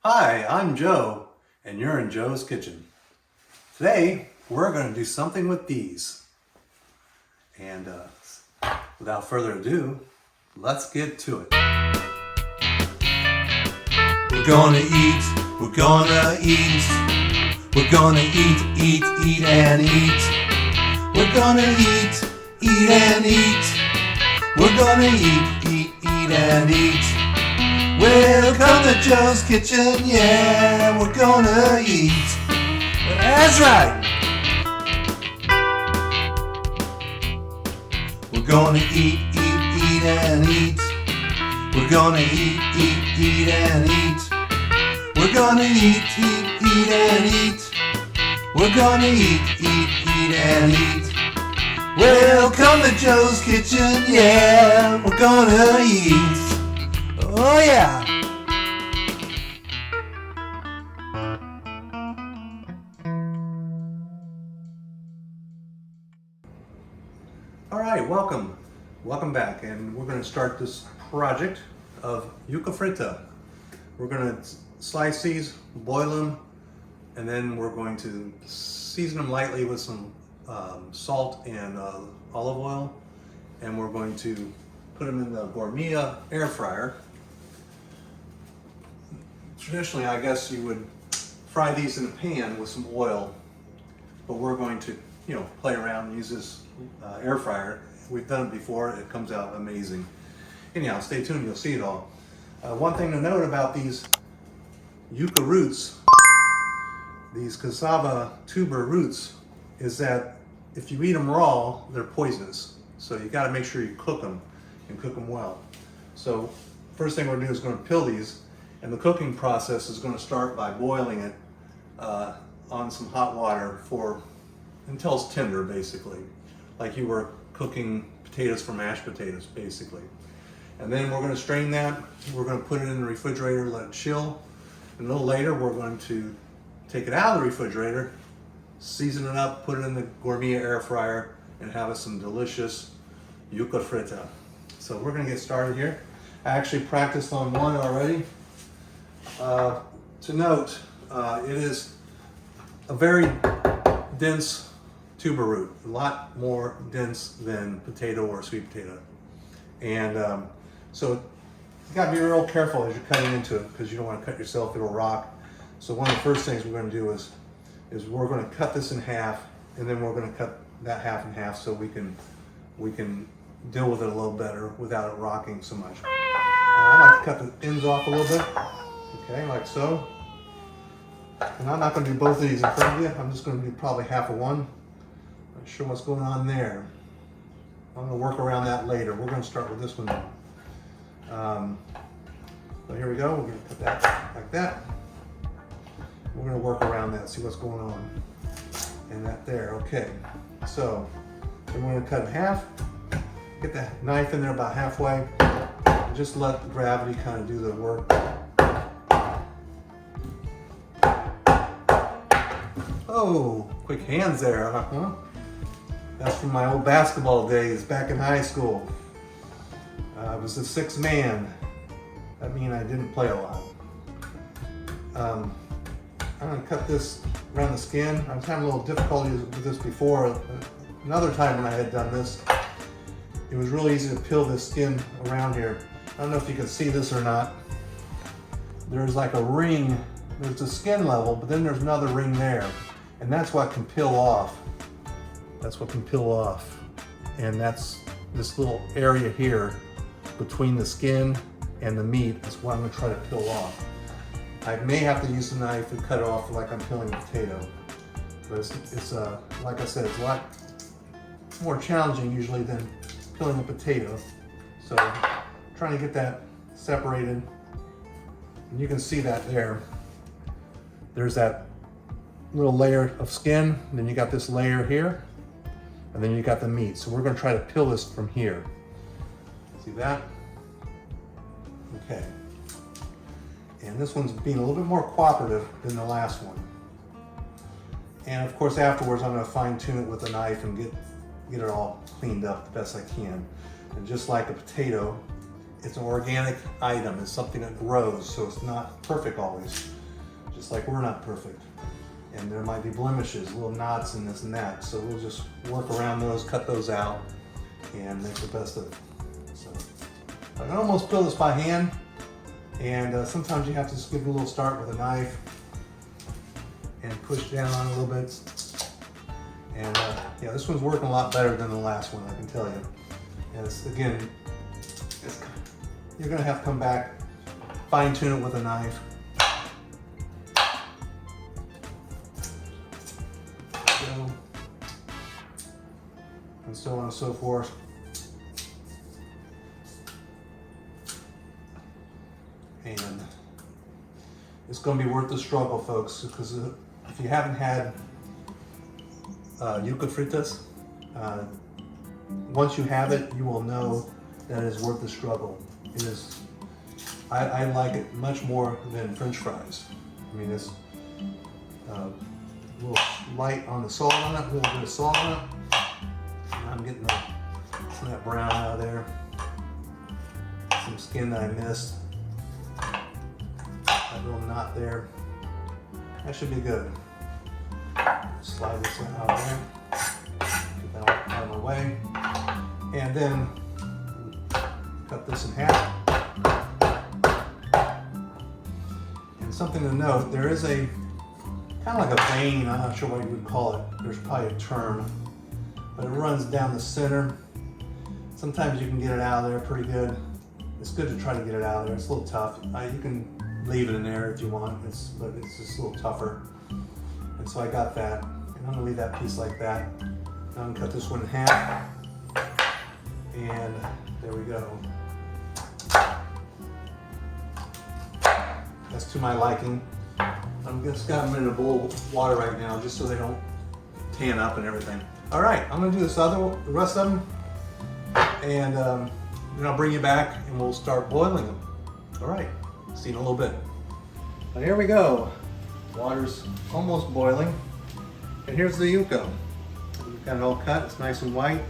Hi, I'm Joe, and you're in Joe's Kitchen. Today, we're going to do something with these. And without further ado, let's get to it. We're gonna eat, we're gonna eat, we're gonna eat, and eat. We're gonna eat, and eat. We're gonna eat, and eat. Welcome to Joe's Kitchen, yeah, we're gonna eat. That's right. We're gonna eat, and eat. We're gonna eat, and eat. We're gonna eat, and eat. We're gonna eat, and eat. Welcome to Joe's Kitchen, yeah, we're gonna eat. Oh yeah! Alright, welcome. Welcome back, and we're going to start this project of Yuca Frita. We're going to slice these, boil them, and then we're going to season them lightly with some salt and olive oil, and we're going to put them in the Gourmia Air Fryer. Traditionally, I guess you would fry these in a pan with some oil, but we're going to, play around and use this air fryer. We've done it before, it comes out amazing. Anyhow, stay tuned, you'll see it all. One thing to note about these yucca roots, these cassava tuber roots, is that if you eat them raw, they're poisonous. So you gotta make sure you cook them and cook them well. So first thing we're gonna do is gonna peel these, and the cooking process is gonna start by boiling it on some hot water until it's tender, basically. Like you were cooking potatoes for mashed potatoes, basically. And then we're gonna strain that. We're gonna put it in the refrigerator, let it chill. And a little later, we're going to take it out of the refrigerator, season it up, put it in the Gourmia Air Fryer, and have us some delicious Yuca Frita. So we're gonna get started here. I actually practiced on one already. To note, it is a very dense tuber root, a lot more dense than potato or sweet potato. And so you gotta be real careful as you're cutting into it, because you don't want to cut yourself, it'll rock. So one of the first things we're gonna do is we're gonna cut this in half, and then we're gonna cut that half in half so we can deal with it a little better without it rocking so much. I like to cut the ends off a little bit, okay, like so. And I'm not going to do both of these in front of you. I'm just going to do probably half of one. Not sure what's going on there. I'm going to work around that later. We're going to start with this one now. So here we go. We're going to cut that like that. We're going to work around that, see what's going on. And that there, okay. So then we're going to cut in half. Get the knife in there about halfway. And just let gravity kind of do the work. Oh, quick hands there, huh? That's from my old basketball days back in high school. I was the sixth man. That means I didn't play a lot. I'm gonna cut this around the skin. I was having a little difficulty with this before. Another time when I had done this, it was really easy to peel this skin around here. I don't know if you can see this or not. There's like a ring. There's the skin level, but then there's another ring there. And that's what can peel off. That's what can peel off. And that's this little area here between the skin and the meat is what I'm gonna try to peel off. I may have to use a knife to cut it off like I'm peeling a potato. But it's like I said, it's a lot more challenging usually than peeling a potato. So trying to get that separated. And you can see that there. There's that little layer of skin, and then you got this layer here, and then you got the meat. So we're gonna try to peel this from here. See that? Okay. And this one's being a little bit more cooperative than the last one. And of course afterwards I'm gonna fine tune it with a knife and get it all cleaned up the best I can. And just like a potato, it's an organic item. It's something that grows, so it's not perfect always. Just like we're not perfect. And there might be blemishes, little knots and this and that. So we'll just work around those, cut those out, and make the best of it. So I can almost peel this by hand, and sometimes you have to just give it a little start with a knife and push down on it a little bit. And yeah, this one's working a lot better than the last one, I can tell you. And again, you're gonna have to come back, fine tune it with a knife. And so on and so forth. And it's going to be worth the struggle, folks, because if you haven't had Yuca Fritas, once you have it, you will know that it is worth the struggle. It is. I like it much more than French fries. I mean, it's a little light on the salt on it, a little bit of salt on it. I'm getting some of that brown out of there. Some skin that I missed. That little knot there. That should be good. Slide this out of there. Get that out of the way. And then cut this in half. And something to note, there is a kind of like a vein, I'm not sure what you would call it. There's probably a term. But it runs down the center. Sometimes you can get it out of there pretty good. It's good to try to get it out of there. It's a little tough. You can leave it in there if you want, but it's just a little tougher. And so I got that. And I'm gonna leave that piece like that. Now I'm gonna cut this one in half. And there we go. That's to my liking. I'm just got them in a bowl of water right now just so they don't tan up and everything. All right, I'm gonna do the rest of them, and then I'll bring you back and we'll start boiling them. All right, see you in a little bit. Now here we go. Water's almost boiling, and here's the yuca. We've got it all cut, it's nice and white,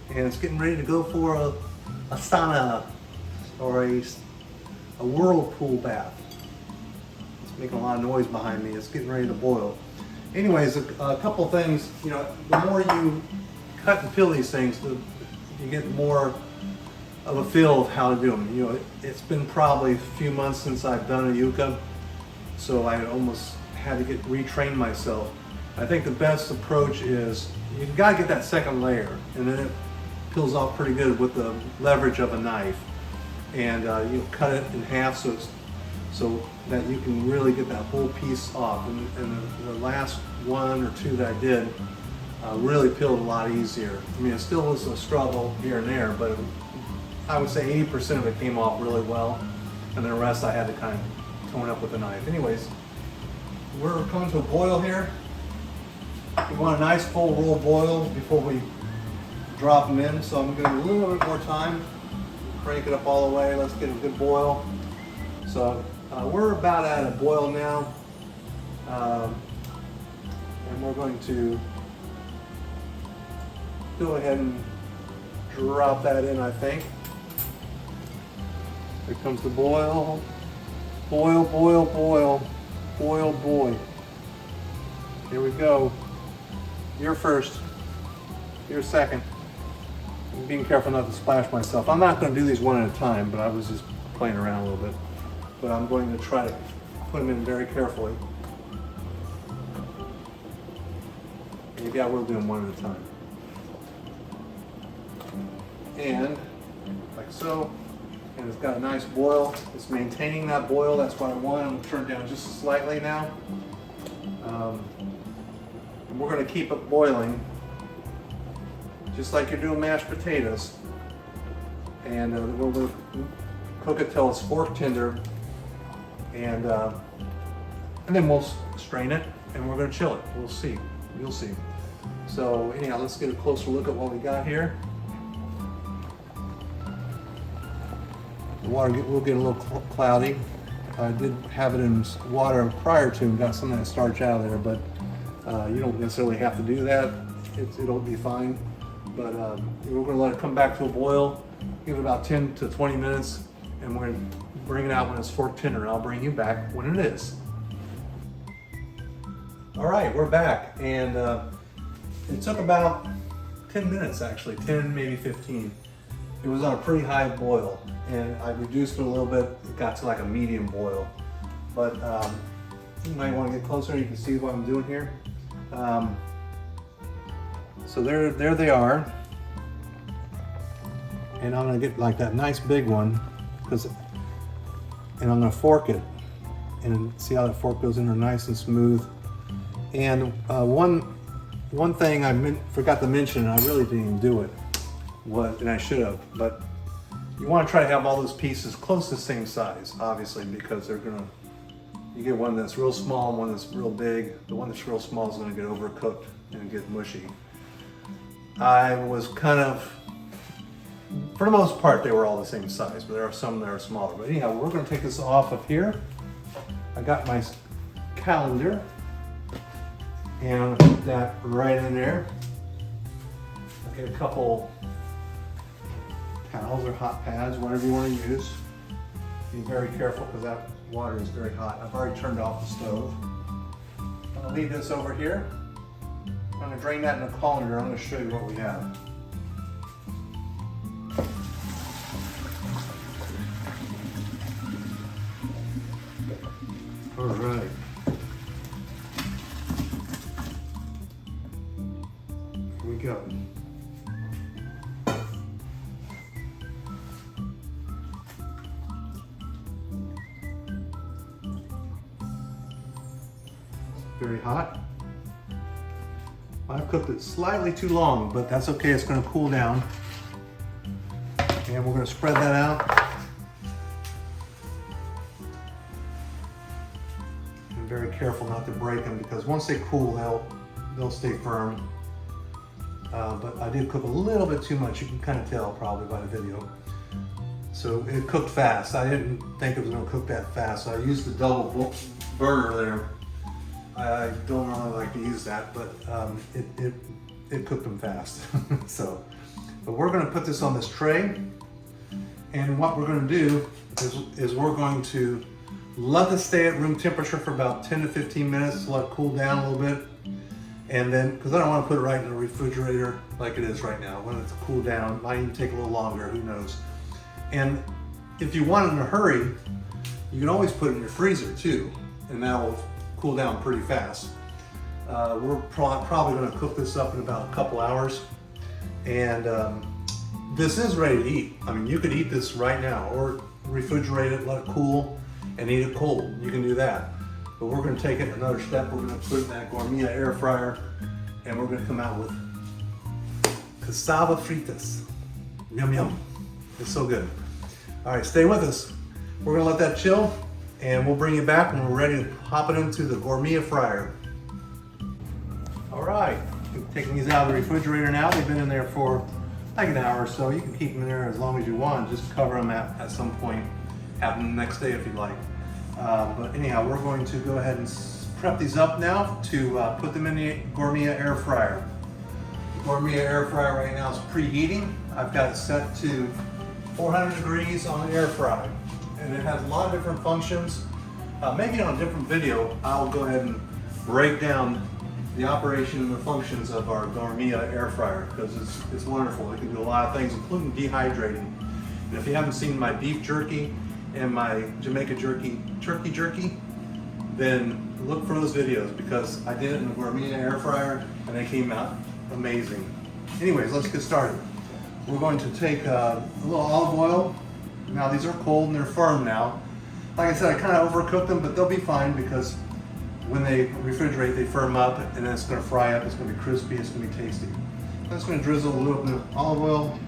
and it's getting ready to go for a sauna or a whirlpool bath. It's making a lot of noise behind me. It's getting ready to boil. Anyways, a couple things, you know, the more you cut and peel these things, you get more of a feel of how to do them. You know, it's been probably a few months since I've done a yuca, so I almost had to retrain myself. I think the best approach is you've got to get that second layer, and then it peels off pretty good with the leverage of a knife. And you cut it in half so that you can really get that whole piece off. And the last one or two that I did really peeled a lot easier. I mean, it still was a struggle here and there, but I would say 80% of it came off really well, and the rest I had to kind of tone up with a knife. Anyways, we're coming to a boil here. We want a nice full roll boil before we drop them in, so I'm going to give it a little bit more time. Crank it up all the way. Let's get a good boil. So we're about at a boil now, and we're going to go ahead and drop that in, I think. Here comes the boil. Boil, boil, boil. Boil, boy. Here we go. You're first. You're second. I'm being careful not to splash myself. I'm not going to do these one at a time, but I was just playing around a little bit. But I'm going to try to put them in very carefully. Maybe I will do them one at a time. And like so. And it's got a nice boil. It's maintaining that boil. That's what I want. I'm going to turn it down just slightly now. And we're going to keep it boiling, just like you're doing mashed potatoes. And we'll cook it till it's fork tender, and then we'll strain it, and we're going to chill it. We'll see. You'll see. So anyhow, let's get a closer look at what we got here. The water will get a little cloudy. I did have it in water prior to and got some of that starch out of there, but you don't necessarily have to do that. It'll be fine. But we're going to let it come back to a boil, Give it about 10 to 20 minutes, and we're gonna bring it out when it's fork tender, and I'll bring you back when it is. All right, we're back, and it took about 10 minutes actually, 10, maybe 15. It was on a pretty high boil, and I reduced it a little bit. It got to like a medium boil, but you might want to get closer. You can see what I'm doing here. So there they are, and I'm gonna get like that nice big one, and I'm gonna fork it, and see how that fork goes in there nice and smooth. And one thing I forgot to mention, and I really didn't even do it, and I should have, but you want to try to have all those pieces close to the same size, obviously, because you get one that's real small and one that's real big. The one that's real small is going to get overcooked and get mushy. I was kind of, for the most part, they were all the same size, but there are some that are smaller. But anyhow, we're going to take this off of here. I got my colander, and I'm gonna put that right in there. I'll get a couple towels or hot pads, whatever you want to use. Be very careful because that water is very hot. I've already turned off the stove. I'm gonna leave this over here. I'm gonna drain that in a colander. I'm gonna show you what we have. All right. Here we go. Very hot. I've cooked it slightly too long, but that's okay. It's going to cool down. And we're going to spread that out. And very careful not to break them, because once they cool, they'll stay firm. But I did cook a little bit too much. You can kind of tell probably by the video. So it cooked fast. I didn't think it was going to cook that fast. So I used the double burner there. I don't really like to use that, but it cooked them fast. But we're going to put this on this tray, and what we're going to do is we're going to let this stay at room temperature for about 10 to 15 minutes, let it cool down a little bit, and then, because I don't want to put it right in the refrigerator like it is right now. When it's cooled down, it might even take a little longer, who knows. And if you want it in a hurry, you can always put it in your freezer too, and that will cool down pretty fast. We're probably going to cook this up in about a couple hours, and this is ready to eat. I mean, you could eat this right now, or refrigerate it, let it cool, and eat it cold. You can do that. But we're going to take it another step. We're going to put it in that Gourmia Air Fryer, and we're going to come out with Cassava Fritas. Yum yum. It's so good. All right, stay with us. We're going to let that chill, and we'll bring you back when we're ready to pop it into the Gourmia fryer. All right, taking these out of the refrigerator now. They've been in there for like an hour or so. You can keep them in there as long as you want. Just cover them at some point. Have them the next day if you'd like. But anyhow, we're going to go ahead and prep these up now to put them in the Gourmia Air Fryer. The Gourmia Air Fryer right now is preheating. I've got it set to 400 degrees on the air fry. And it has a lot of different functions. Maybe on a different video, I'll go ahead and break down the operation and the functions of our Gourmia air fryer, because it's wonderful. It can do a lot of things, including dehydrating. And if you haven't seen my beef jerky and my Jamaica turkey jerky, then look for those videos, because I did it in the Gourmia air fryer and they came out amazing. Anyways, let's get started. We're going to take a little olive oil. Now these are cold and they're firm now. Like I said, I kind of overcooked them, but they'll be fine, because when they refrigerate, they firm up, and then it's going to fry up. It's going to be crispy. It's going to be tasty. I'm just going to drizzle a little bit of olive oil,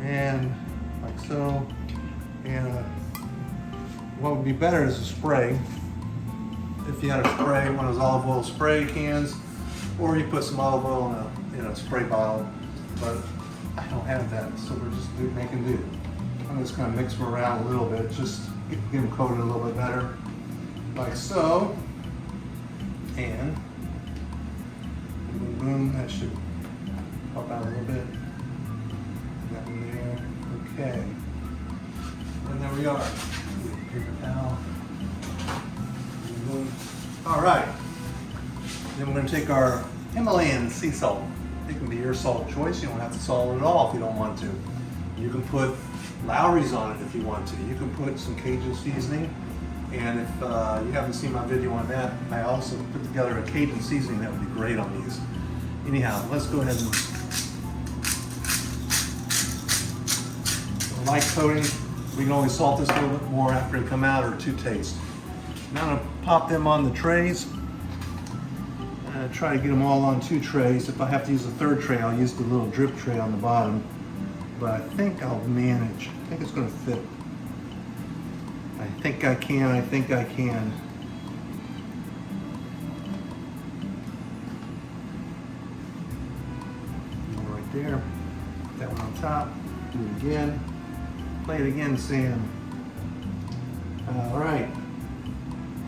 and like so. And what would be better is a spray. If you had a spray, one of those olive oil spray cans, or you put some olive oil in a spray bottle. But I don't have that, so we're just making do. I'm just going to mix them around a little bit, just get them coated a little bit better, like so. And boom, boom, that should pop out a little bit. That in Okay. And there we are. Paper towel. All right. Then we're going to take our Himalayan sea salt. It can be your salt of choice. You don't have to salt it at all if you don't want to. You can put Lowry's on it if you want to. You can put some Cajun seasoning. And if you haven't seen my video on that, I also put together a Cajun seasoning that would be great on these. Anyhow, let's go ahead and light coating. We can only salt this a little bit more after they come out or to taste. Now I'm going to pop them on the trays. Try to get them all on 2 trays. If I have to use a 3rd tray, I'll use the little drip tray on the bottom. But I think I'll manage. I think it's going to fit. I think I can. I think I can. One right there. That one on top. Do it again. Play it again, Sam. All right.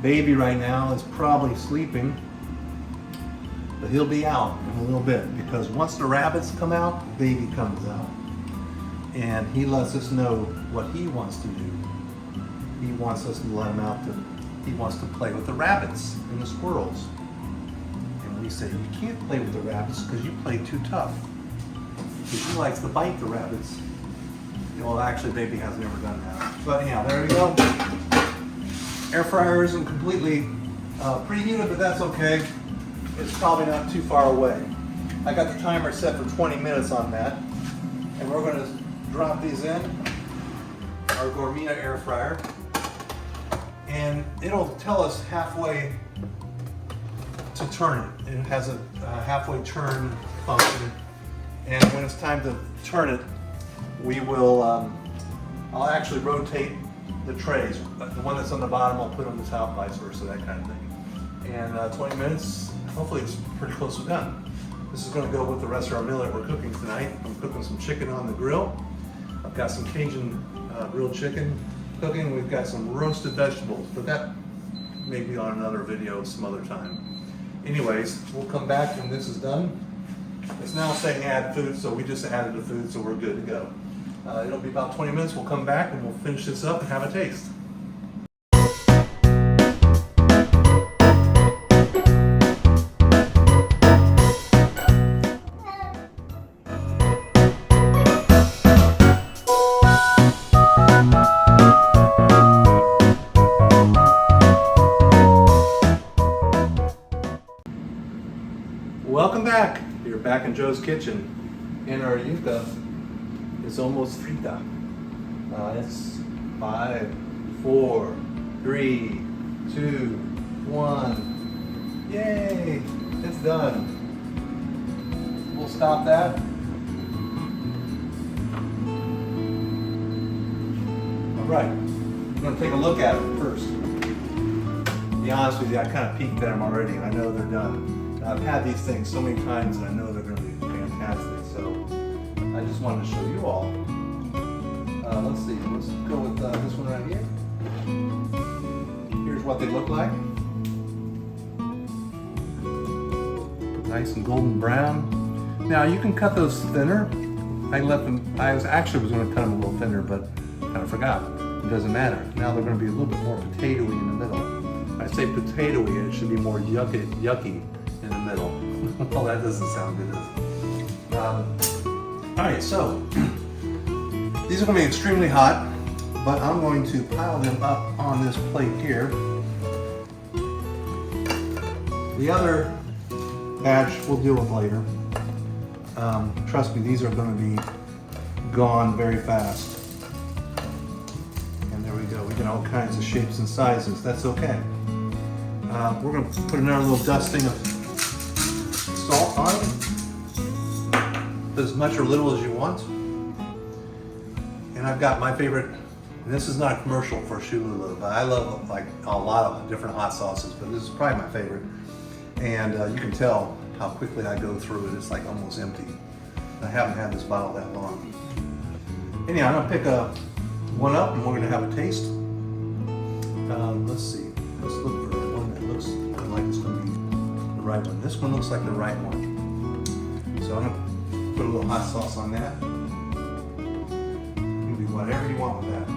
Baby right now is probably sleeping, but he'll be out in a little bit because once the rabbits come out, baby comes out. And he lets us know what he wants to do. He wants us to let him out he wants to play with the rabbits and the squirrels. And we say, you can't play with the rabbits because you play too tough. Because he likes to bite the rabbits. Well, actually, baby has never done that. But anyhow, there we go. Air fryer isn't completely preheated, but that's okay. It's probably not too far away. I got the timer set for 20 minutes on that. And we're going to drop these in our Gourmia Air Fryer. And it'll tell us halfway to turn it. It has a halfway turn function. And when it's time to turn it, we will, I'll actually rotate the trays. The one that's on the bottom, I'll put on the top, vice versa, that kind of thing. And 20 minutes, hopefully it's pretty close to done. This is going to go with the rest of our meal that we're cooking tonight. I'm cooking some chicken on the grill. I've got some Cajun grilled chicken cooking. We've got some roasted vegetables, but that may be on another video some other time. Anyways, we'll come back when this is done. It's now saying add food, so we just added the food, so we're good to go. It'll be about 20 minutes. We'll come back and we'll finish this up and have a taste. Welcome back. You're back in Joe's kitchen. And our Yuca is almost frita. It's 5, 4, 3, 2, 1. Yay! It's done. We'll stop that. All right. I'm going to take a look at them first. To be honest with you, I kind of peeked at them already, and I know they're done. I've had these things so many times, and I know they're going to be fantastic. So I just wanted to show you all. Let's see. Let's go with this one right here. Here's what they look like. Nice and golden brown. Now you can cut those thinner. I left them. I was going to cut them a little thinner, but kind of forgot. It doesn't matter. Now they're going to be a little bit more potatoey in the middle. When I say potatoey, it should be more yucky in the middle. Well, that doesn't sound good, does it? All right, so these are going to be extremely hot, but I'm going to pile them up on this plate here. The other batch we'll deal with later. Trust me, these are going to be gone very fast. And there we go. We get all kinds of shapes and sizes. That's okay. We're going to put another little dusting of salt on it. As much or little as you want. And I've got my favorite, and this is not a commercial for Shululu, but I love like a lot of different hot sauces, but this is probably my favorite. And you can tell how quickly I go through it. It's like almost empty. I haven't had this bottle that long. Anyhow, I'm gonna pick one up and we're gonna have a taste. Let's see, let's look for one that looks like it's gonna be the right one. This one looks like the right one. So I'm gonna put a little hot sauce on that. Maybe whatever you want with that.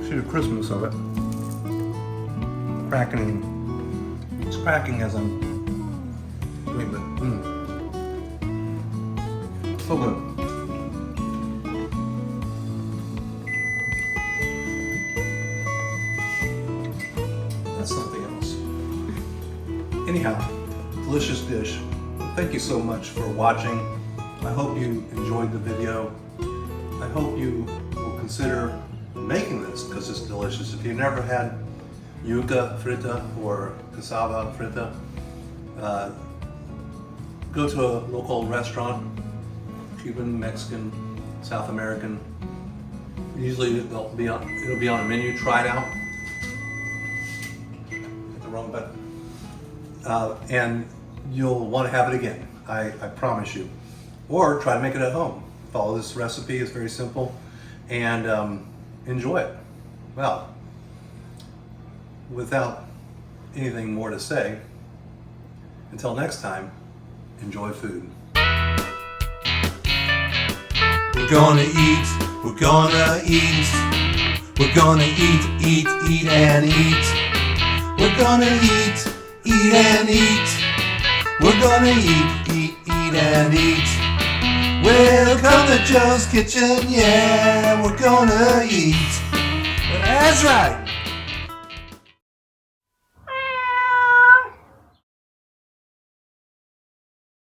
See the crispness of it. It's cracking as I'm doing it. So good. That's something else. Anyhow, delicious dish. Thank you so much for watching. I hope you enjoyed the video. I hope you will consider making this because it's delicious. If you've never had Yuca Frita or Cassava Frita, go to a local restaurant, Cuban, Mexican, South American. Usually it'll be on a menu. Try it out. Hit the wrong button. And you'll want to have it again. I promise you. Or try to make it at home. Follow this recipe. It's very simple, and enjoy it. Well, without anything more to say, until next time, enjoy food. We're gonna eat, we're gonna eat, we're gonna eat and eat. We're gonna eat and eat, we're gonna eat and eat. Welcome to Joe's Kitchen, yeah, we're gonna eat. That's right.